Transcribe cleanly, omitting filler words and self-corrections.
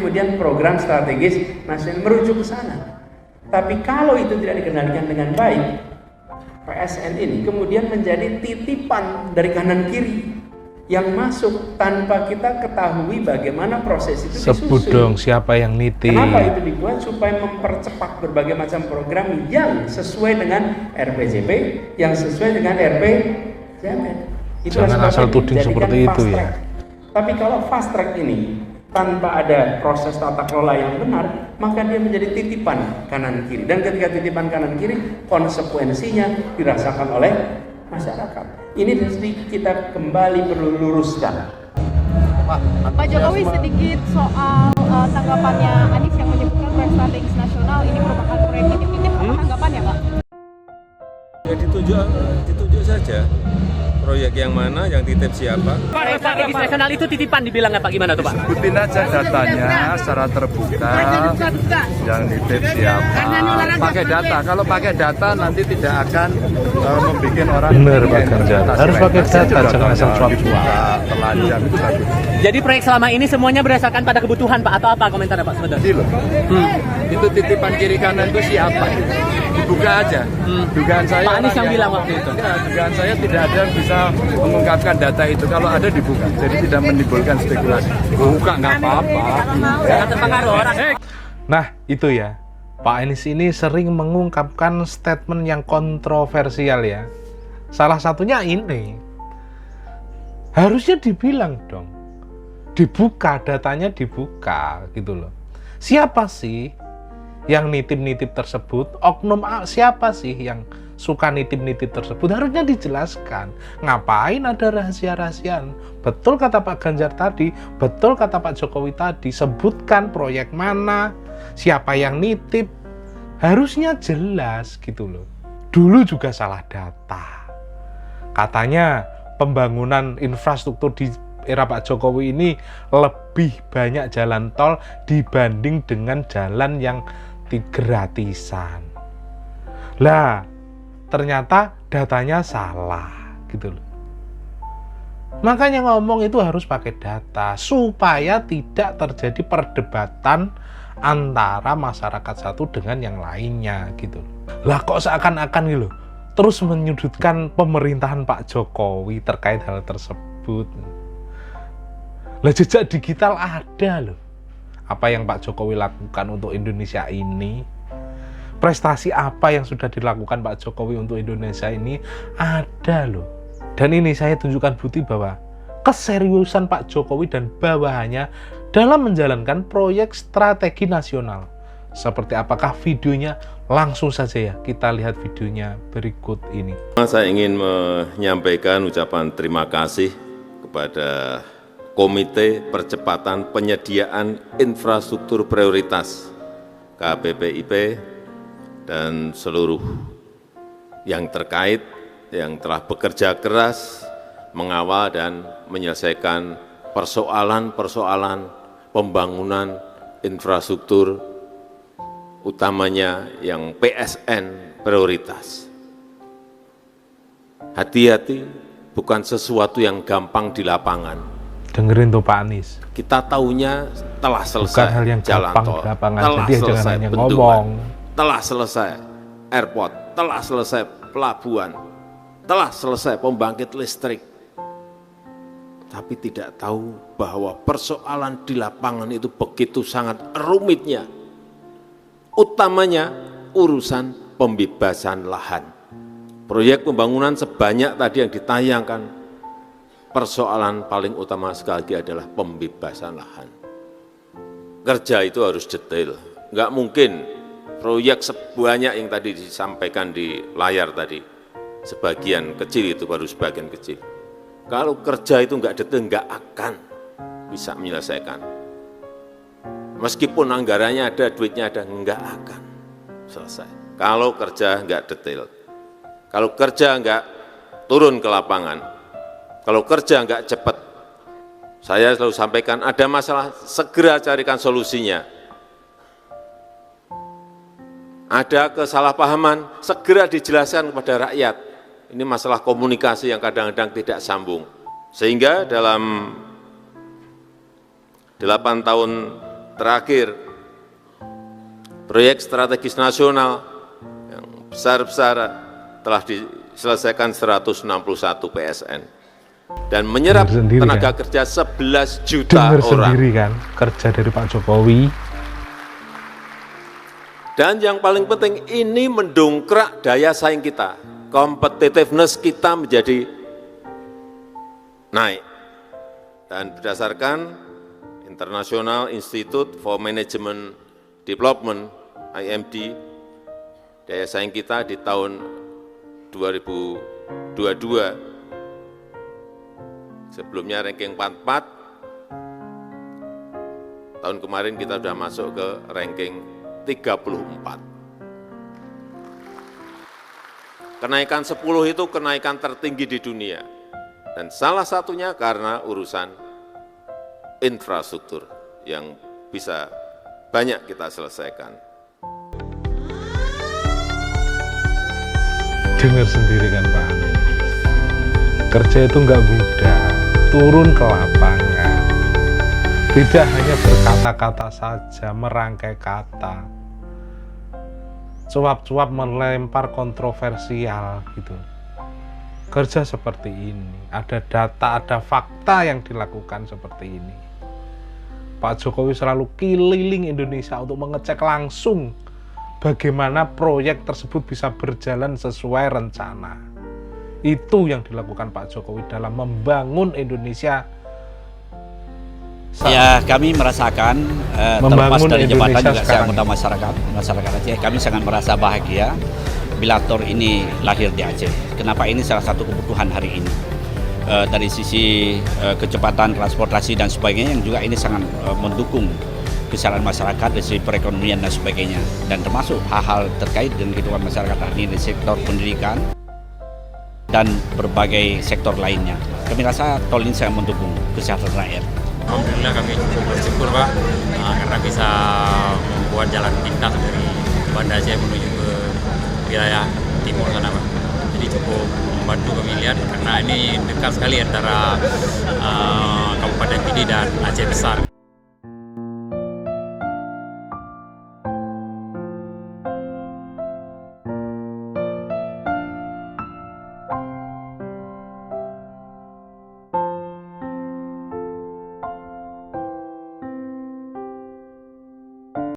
kemudian program strategis nasional merujuk ke sana. Tapi kalau itu tidak dikendalikan dengan baik, PSN ini kemudian menjadi titipan dari kanan kiri yang masuk tanpa kita ketahui bagaimana proses itu disusun. Sebut dong siapa yang nitip. Kenapa itu dibuat? Supaya mempercepat berbagai macam program yang sesuai dengan RPJP, yang sesuai dengan RPJMN. Jangan asal tuding seperti itu ya. Tapi kalau fast track ini tanpa ada proses tata kelola yang benar, maka dia menjadi titipan kanan kiri. Dan ketika titipan kanan kiri, konsekuensinya dirasakan oleh masyarakat. Ini kita kembali perlu luruskan. Pak Jokowi sedikit soal tanggapannya Anies yang menyebutkan proyek strategis nasional ini merupakan proyek titip-titip. Apa tanggapannya, Pak? Ya ditunjuk saja. Proyek yang mana, yang titip siapa? Proyek strategis nasional itu titipan dibilang Pak, gimana tuh Pak? Sebutin aja datanya secara terbuka, yang titip siapa. Pakai data, kalau pakai data nanti tidak akan membuat orang. Bener Pak Ganjar, harus pakai data, jangan asal cuap-cuap. Telanjang itu bagus. Jadi proyek selama ini semuanya berdasarkan pada kebutuhan Pak, atau apa komentarnya Pak sebenarnya? Itu titipan kiri kanan itu siapa? Dibuka aja. Dugaan saya Pak Anies yang bilang waktu itu. Ya, dugaan saya tidak ada yang bisa mengungkapkan data itu. Kalau ada dibuka, jadi tidak menimbulkan spekulasi. Buka nggak apa-apa. Jangan terpengaruh orang. Nah itu ya, Pak Anies ini sering mengungkapkan statement yang kontroversial ya. Salah satunya ini, harusnya dibilang dong, dibuka, datanya dibuka gitu loh. Siapa sih yang nitip-nitip tersebut? Oknum siapa sih yang suka nitip-nitip tersebut? Harusnya dijelaskan. Ngapain ada rahasia-rahasiaan? Betul kata Pak Ganjar tadi, betul kata Pak Jokowi tadi, sebutkan proyek mana, siapa yang nitip. Harusnya jelas gitu loh. Dulu juga salah data. Katanya pembangunan infrastruktur di era Pak Jokowi ini lebih banyak jalan tol dibanding dengan jalan yang gratisan. Lah, ternyata datanya salah gitu loh. Makanya ngomong itu harus pakai data supaya tidak terjadi perdebatan antara masyarakat satu dengan yang lainnya gitu. Lah kok seakan-akan gitu loh, terus menyudutkan pemerintahan Pak Jokowi terkait hal tersebut. Lah jejak digital ada loh. Apa yang Pak Jokowi lakukan untuk Indonesia ini, prestasi apa yang sudah dilakukan Pak Jokowi untuk Indonesia ini ada loh. Dan ini saya tunjukkan bukti bahwa keseriusan Pak Jokowi dan bawahannya dalam menjalankan proyek strategi nasional. Seperti apakah videonya? Langsung saja ya kita lihat videonya berikut ini. Saya ingin menyampaikan ucapan terima kasih kepada Komite Percepatan Penyediaan Infrastruktur Prioritas KPPIP dan seluruh yang terkait yang telah bekerja keras mengawal dan menyelesaikan persoalan-persoalan pembangunan infrastruktur utamanya yang PSN prioritas. Hati-hati, bukan sesuatu yang gampang di lapangan. Dengerin tuh Pak Anies. Kita tahunya telah selesai bukan hal yang jalan tol, telah selesai bendungan, ngomong, telah selesai airport, telah selesai pelabuhan, telah selesai pembangkit listrik. Tapi tidak tahu bahwa persoalan di lapangan itu begitu sangat rumitnya. Utamanya urusan pembebasan lahan. Proyek pembangunan sebanyak tadi yang ditayangkan, persoalan paling utama sekali lagi adalah pembebasan lahan. Kerja itu harus detail. Nggak mungkin proyek sebanyak yang tadi disampaikan di layar tadi, sebagian kecil itu baru sebagian kecil. Kalau kerja itu nggak detail, nggak akan bisa menyelesaikan. Meskipun anggarannya ada, duitnya ada, nggak akan selesai. Kalau kerja nggak detail, kalau kerja nggak turun ke lapangan, kalau kerja nggak cepat, saya selalu sampaikan ada masalah, segera carikan solusinya. Ada kesalahpahaman, segera dijelaskan kepada rakyat. Ini masalah komunikasi yang kadang-kadang tidak sambung. Sehingga dalam 8 tahun terakhir, proyek strategis nasional yang besar-besar telah diselesaikan 161 PSN dan menyerap sendiri, tenaga kan? kerja 11 juta Dengar orang. sendiri kan kerja dari Pak Jokowi. Dan yang paling penting ini mendongkrak daya saing kita, competitiveness kita menjadi naik. Dan berdasarkan International Institute for Management Development (IMD), daya saing kita di tahun 2022 sebelumnya ranking 44, tahun kemarin kita sudah masuk ke ranking 34. Kenaikan 10 itu kenaikan tertinggi di dunia. Dan salah satunya karena urusan infrastruktur yang bisa banyak kita selesaikan. Dengar sendiri kan Pak Anies. Kerja itu nggak mudah, turun ke lapangan. Tidak hanya berkata-kata saja, merangkai kata. Cuap-cuap melempar kontroversial gitu. Kerja seperti ini, ada data, ada fakta yang dilakukan seperti ini. Pak Jokowi selalu keliling Indonesia untuk mengecek langsung bagaimana proyek tersebut bisa berjalan sesuai rencana. Itu yang dilakukan Pak Jokowi dalam membangun Indonesia. Ya, kami merasakan terlepas dari jabatan juga saya anggota masyarakat Aceh, kami sangat merasa bahagia bila TOR ini lahir di Aceh. Kenapa ini salah satu kebutuhan hari ini. Dari sisi kecepatan transportasi dan sebagainya yang juga ini sangat mendukung kesejahteraan masyarakat dari sisi perekonomian dan sebagainya. Dan termasuk hal-hal terkait dengan kehidupan masyarakat hari ini di sektor pendidikan dan berbagai sektor lainnya. Kami rasa tol ini sangat mendukung kesejahteraan rakyat. Alhamdulillah kami cukup bersyukur Pak karena bisa membuat jalan pintas dari Banda Aceh menuju ke wilayah timur sana Pak. Jadi cukup membantu kami lihat karena ini dekat sekali antara Kabupaten Pidi dan Aceh Besar.